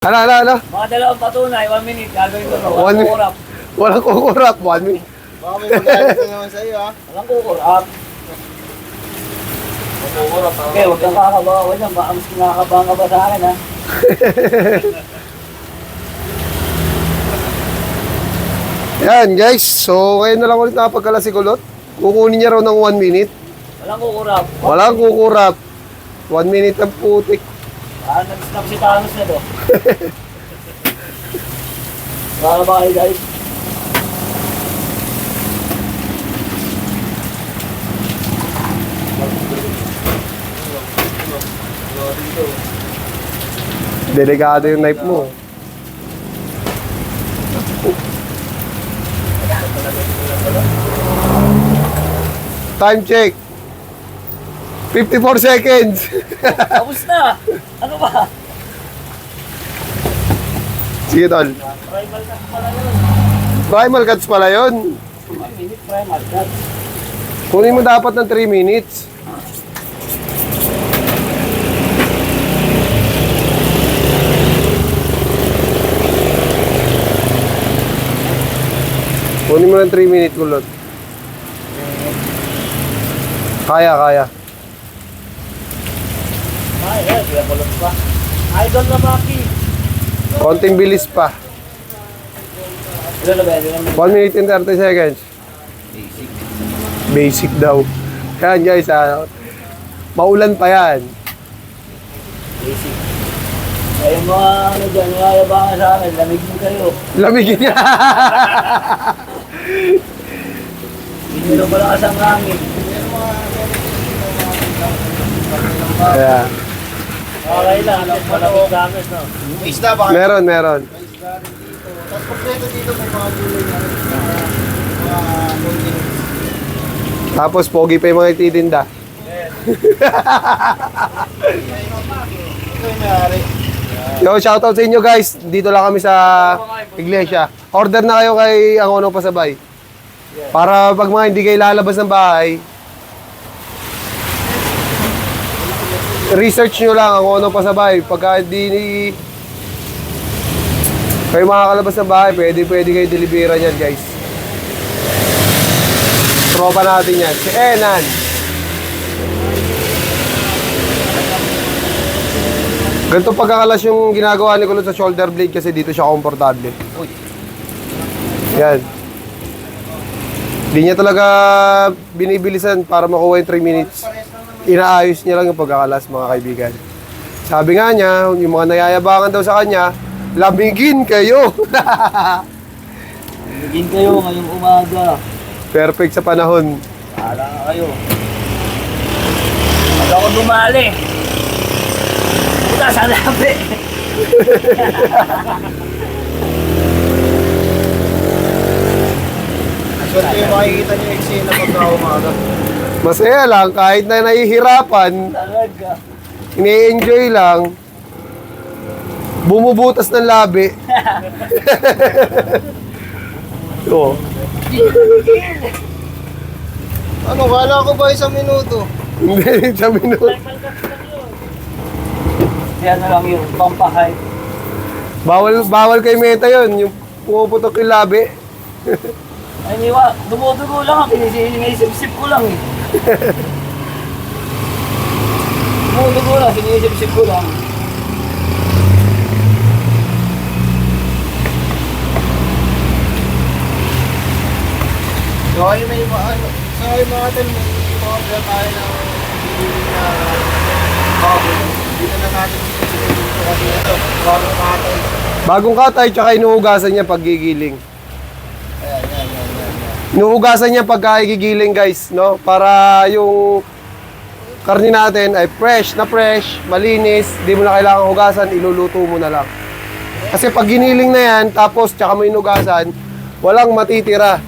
Ano? Mga dalawang patunay, 1 minute, gagawin ko to. One minute. Kukurap. Walang kukurap. 1 minute. Baka may magalit na naman sa'yo, ha? Walang kukurap. Kukurap, ha? Okay, huwag kang kakabawa dyan. Baka mas kinakabahan ka ba sa akin, ha? Yan guys. So ngayon na lang ulit nakapagkala si Kulot. Kukunin niya raw ng 1 minute. Walang kukurap. Walang kukurap. 1 minute ang putik. Nag-snap si Thanos na to. Baka ba kayo, guys? Delikado yung knife mo. Time check. 54 seconds. Tapos na! Ano ba? Sige, tol. Primal cut pala yun. Primal cuts pala yun. 1 minute primal cut. Kunin mo dapat ng 3 minutes. Kunin mo ng 3 minute Kulot. Kaya. Ay, kaya kulot pa. Idol na Maki. Konting bilis pa. Ilan na ba yan? 1 minute and 30 seconds. Basic daw. Yan guys, maulan pa yan. Basic. Kaya mga ano dyan, nayabangan sa akin, lamig mo kayo. Lamigin niya. Hindi nyo pala kasang hangin. Ayan. Okay lang, malamig sa amin, no? May isda ba? Meron. May isda rin dito. Tapos kompleto dito may mga gulay na rin. Mga condiments. Tapos pogi pa yung mga ititinda. Ito yung may-ari. Yo, shoutout sa inyo guys. Dito lang kami sa iglesia. Order na kayo kay Angono Pasabay. Para pag mga hindi kayo lalabas ng bahay, research nyo lang Angono Pasabay. Pagka hindi kayo makakalabas ng bahay, pwede kayo deliveran yan guys. Tropa natin yan. Si Enan. Ganito pagkakalas yung ginagawa ni Kulot sa shoulder blade kasi dito siya komportable. Yan. Hindi niya talaga binibilisan para makuha yung 3 minutes. Inaayos niya lang yung pagkakalas mga kaibigan. Sabi nga niya, yung mga nayayabangan daw sa kanya, lamigin kayo! Lamigin kayo ngayong umaga. Perfect sa panahon. Paala nga kayo. Pag ako dumali. Puta sa labi. So, ito yung makikita niyo yung eksena pagka umaga. Masaya lang kahit na nahihirapan, Talaga. ini-enjoy lang. Bumubutas ng labi. Oo. Ano, kala ko ba 1 minuto? Hindi, sa minute. Yan na lang yung pampahay. Bawal kay Meta yun, yung pumuputok yung labi. Ay, niwa, dumudugo lang ako. Sinisip-sip ko lang eh. Dumudugo lang, sinisip-sip ko lang. So, ay may mga ano. So, ay mga atin, may order tayo ng bibili na bago. Dito na natin dito kasi ito. Bago natin. Bagong katay, tsaka inuhugasan niya pag gigiling. Yan. Inuhugasan niya pagka gigiling guys, no? Para yung karne natin ay fresh, malinis, di mo na kailangan hugasan, iluluto mo na lang. Kasi pag giniling na yan, tapos tsaka mo inugasan, walang matitira.